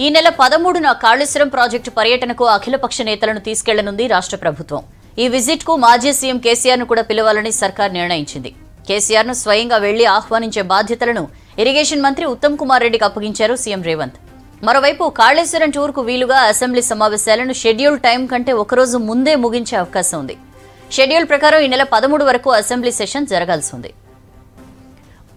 ఈ నెల 13న కాళేశ్వరం ప్రాజెక్టు పర్యటనకు అఖిలపక్ష నేతలను తీసుకెళ్లనుంది రాష్ట్ర ప్రభుత్వం. ఈ విజిట్ కు మాజీ సీఎం కేసీఆర్ ను కూడా పిలవాలని సర్కార్ నిర్ణయించింది. కేసీఆర్ ను స్వయంగా వెళ్లి ఆహ్వానించే బాధ్యతలను ఇరిగేషన్ మంత్రి ఉత్తమ్ కుమార్ రెడ్డికి అప్పగించారు సీఎం రేవంత్. మరోవైపు కాళేశ్వరం టూర్ కు వీలుగా అసెంబ్లీ సమావేశాలను షెడ్యూల్ టైం కంటే ఒకరోజు ముందే ముగించే అవకాశం ఉంది. షెడ్యూల్ ప్రకారం ఈ నెల 13 వరకు అసెంబ్లీ సెషన్ జరగాల్సి ఉంది.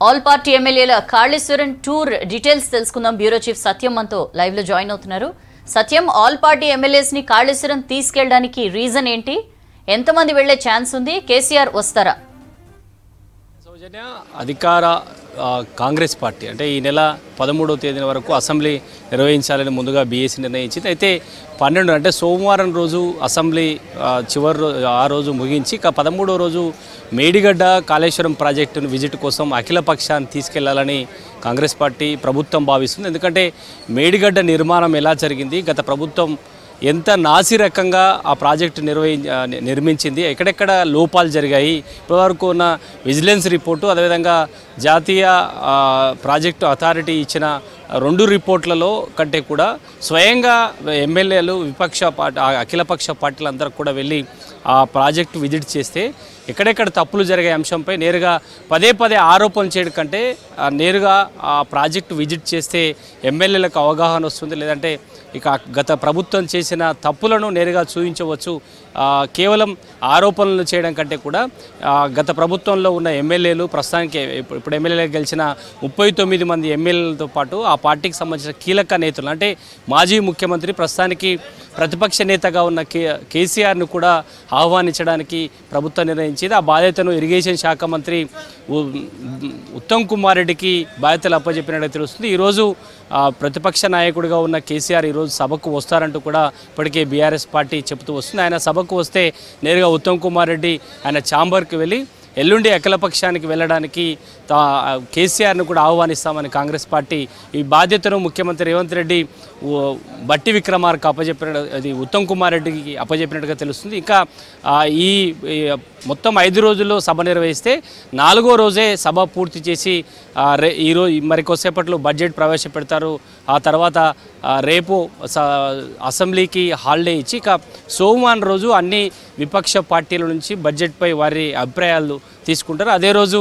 ఆల్ పార్టీ ఎమ్మెల్యేల కాళేశ్వరం టూర్ డీటెయిల్స్ తెలుసుకుందాం. బ్యూరో చీఫ్ సత్యం మనతో లైవ్ లో జాయిన్ అవుతున్నారు. సత్యం, ఆల్ పార్టీ ఎమ్మెల్యేస్ ని కాళేశ్వరం తీసుకెళ్లడానికి రీజన్ ఏంటి? ఎంతమంది వెళ్లే ఛాన్స్ ఉంది? కేసీఆర్ వస్తారా? అధికార కాంగ్రెస్ పార్టీ అంటే ఈ నెల 13వ తేదీన వరకు అసెంబ్లీ నిర్వహించాలని ముందుగా బీఏసీ నిర్ణయించింది. అయితే 12 అంటే సోమవారం రోజు అసెంబ్లీ చివరి ఆ రోజు ముగించి 13వ రోజు మేడిగడ్డ కాళేశ్వరం ప్రాజెక్టును విజిట్ కోసం అఖిల పక్షాన్ని తీసుకెళ్లాలని కాంగ్రెస్ పార్టీ ప్రభుత్వం భావిస్తుంది. ఎందుకంటే మేడిగడ్డ నిర్మాణం ఎలా జరిగింది, గత ప్రభుత్వం ఎంత నాసిరకంగా ఆ ప్రాజెక్టు నిర్మించింది, ఎక్కడెక్కడ లోపాలు జరిగాయి, ఇప్పటివరకు ఉన్న విజిలెన్స్ రిపోర్టు, అదేవిధంగా జాతీయ ప్రాజెక్టు అథారిటీ ఇచ్చిన 2 రిపోర్ట్లలో కంటే కూడా స్వయంగా ఎమ్మెల్యేలు అఖిలపక్ష పార్టీలందరూ కూడా వెళ్ళి ఆ ప్రాజెక్టు విజిట్ చేస్తే ఎక్కడెక్కడ తప్పులు జరిగే అంశంపై నేరుగా పదే ఆరోపణలు చేయడం కంటే నేరుగా ఆ ప్రాజెక్టు విజిట్ చేస్తే ఎమ్మెల్యేలకు అవగాహన వస్తుంది. లేదంటే ఇక గత ప్రభుత్వం చేసిన తప్పులను నేరుగా చూపించవచ్చు. కేవలం ఆరోపణలు చేయడం కంటే కూడా గత ప్రభుత్వంలో ఉన్న ఎమ్మెల్యేలు, ప్రస్తుతానికి ఇప్పుడు ఎమ్మెల్యేలకు గెలిచిన 39 మంది ఎమ్మెల్యేలతో పాటు ఆ పార్టీకి సంబంధించిన కీలక నేతలు అంటే మాజీ ముఖ్యమంత్రి, ప్రస్తుతానికి ప్రతిపక్ష నేతగా ఉన్న కేసీఆర్ను కూడా ఆహ్వానించడానికి ప్రభుత్వం నిర్ణయించింది. ఆ బాధ్యతను ఇరిగేషన్ శాఖ మంత్రి ఉత్తమ్ కుమార్ రెడ్డికి బాధ్యతలు అప్పచెప్పినట్టు తెలుస్తుంది. ఈరోజు ప్రతిపక్ష నాయకుడిగా ఉన్న కేసీఆర్ ఈరోజు సభకు వస్తారంటూ కూడా ఇప్పటికే బీఆర్ఎస్ పార్టీ చెబుతూ వస్తుంది. ఆయన సభకు వస్తే నేరుగా ఉత్తమ్ కుమార్ రెడ్డి ఆయన ఛాంబర్కి వెళ్ళి ఎల్లుండి అఖిలపక్షానికి వెళ్ళడానికి కేసీఆర్ను కూడా ఆహ్వానిస్తామని కాంగ్రెస్ పార్టీ ఈ బాధ్యతను ముఖ్యమంత్రి రేవంత్ రెడ్డి బట్టి విక్రమార్క అది ఉత్తమ్ కుమార్ రెడ్డికి అప్పచెప్పినట్టుగా తెలుస్తుంది. ఇంకా ఈ మొత్తం 5 రోజుల్లో సభ నిర్వహిస్తే 4వ రోజే సభ పూర్తి చేసి ఈరోజు మరికొద్దిసేపట్లో బడ్జెట్ ప్రవేశపెడతారు. ఆ తర్వాత రేపు అసెంబ్లీకి హాలిడే ఇచ్చి ఇక సోమవారం రోజు అన్ని విపక్ష పార్టీల నుంచి బడ్జెట్పై వారి అభిప్రాయాలు తీసుకుంటారు. అదే రోజు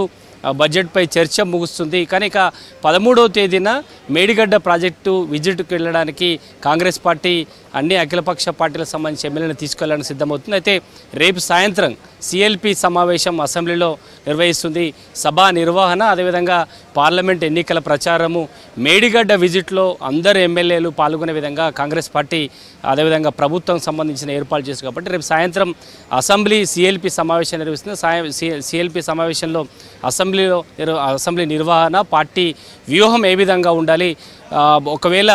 బడ్జెట్పై చర్చ ముగుస్తుంది. కానీ ఇక 13వ తేదీన మేడిగడ్డ ప్రాజెక్టు విజిట్కి వెళ్ళడానికి కాంగ్రెస్ పార్టీ అన్ని అఖిలపక్ష పార్టీలకు సంబంధించి ఎమ్మెల్యేలను తీసుకెళ్లడానికి సిద్ధమవుతుంది. అయితే రేపు సాయంత్రం సిఎల్పి సమావేశం అసెంబ్లీలో నిర్వహిస్తుంది. సభా నిర్వహణ, అదేవిధంగా పార్లమెంట్ ఎన్నికల ప్రచారము, మేడిగడ్డ విజిట్లో అందరు ఎమ్మెల్యేలు పాల్గొనే విధంగా కాంగ్రెస్ పార్టీ అదేవిధంగా ప్రభుత్వం సంబంధించిన ఏర్పాటు చేస్తుంది. కాబట్టి రేపు సాయంత్రం అసెంబ్లీ సిఎల్పి సమావేశం నిర్వహిస్తుంది. సిఎల్పి సమావేశంలో అసెంబ్లీ నిర్వహణ, పార్టీ వ్యూహం ఏ విధంగా ఉండాలి, ఒకవేళ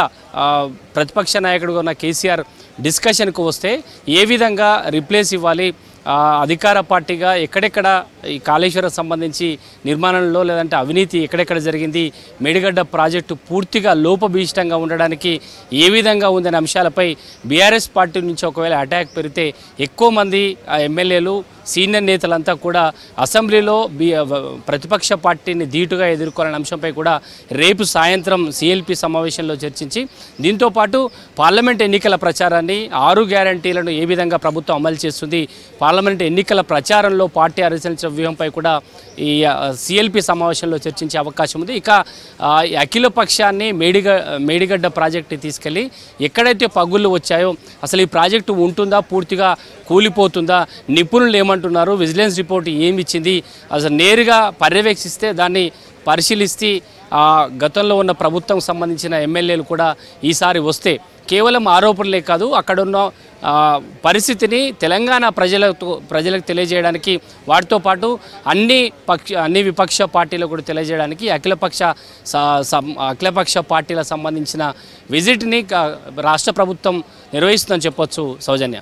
ప్రతిపక్ష నాయకుడిగా ఉన్న కేసీఆర్ డిస్కషన్కు వస్తే ఏ విధంగా రిప్లేస్ ఇవ్వాలి, అధికార పార్టీగా ఎక్కడెక్కడ ఈ కాళేశ్వరం సంబంధించి నిర్మాణంలో లేదంటే అవినీతి ఎక్కడెక్కడ జరిగింది, మేడిగడ్డ ప్రాజెక్టు పూర్తిగా లోపభీష్టంగా ఉండడానికి ఏ విధంగా ఉందనే అంశాలపై బీఆర్ఎస్ పార్టీ నుంచి ఒకవేళ అటాక్ పెరిగితే ఎక్కువ మంది ఎమ్మెల్యేలు, సీనియర్ నేతలంతా కూడా అసెంబ్లీలో ప్రతిపక్ష పార్టీని ధీటుగా ఎదుర్కోవాలనే అంశంపై కూడా రేపు సాయంత్రం సిఎల్పి సమావేశంలో చర్చించి దీంతోపాటు పార్లమెంట్ ఎన్నికల ప్రచారాన్ని 6 గ్యారంటీలను ఏ విధంగా ప్రభుత్వం అమలు చేస్తుంది, పార్లమెంట్ ఎన్నికల ప్రచారంలో పార్టీ అనుసరించిన వ్యూహంపై కూడా ఈ సిఎల్పి సమావేశంలో చర్చించే అవకాశం ఉంది. ఇక అఖిల పక్షాన్ని మేడిగడ్డ ప్రాజెక్టు తీసుకెళ్ళి ఎక్కడైతే పగుళ్ళు వచ్చాయో అసలు ఈ ప్రాజెక్టు ఉంటుందా, పూర్తిగా కూలిపోతుందా, నిపుణులు ఏమంటున్నారు, విజిలెన్స్ రిపోర్ట్ ఏమి ఇచ్చింది, అసలు నేరుగా పర్యవేక్షిస్తే దాన్ని పరిశీలిస్తే గతంలో ఉన్న ప్రభుత్వం సంబంధించిన ఎమ్మెల్యేలు కూడా ఈసారి వస్తే కేవలం ఆరోపణలే కాదు, అక్కడున్న పరిస్థితిని తెలంగాణ ప్రజలకు తెలియజేయడానికి, వాటితో పాటు అన్ని విపక్ష పార్టీలకు కూడా తెలియజేయడానికి అఖిలపక్ష పార్టీలకు సంబంధించిన విజిట్ని రాష్ట్ర ప్రభుత్వం నిర్వహిస్తుందని చెప్పొచ్చు. సౌజన్య.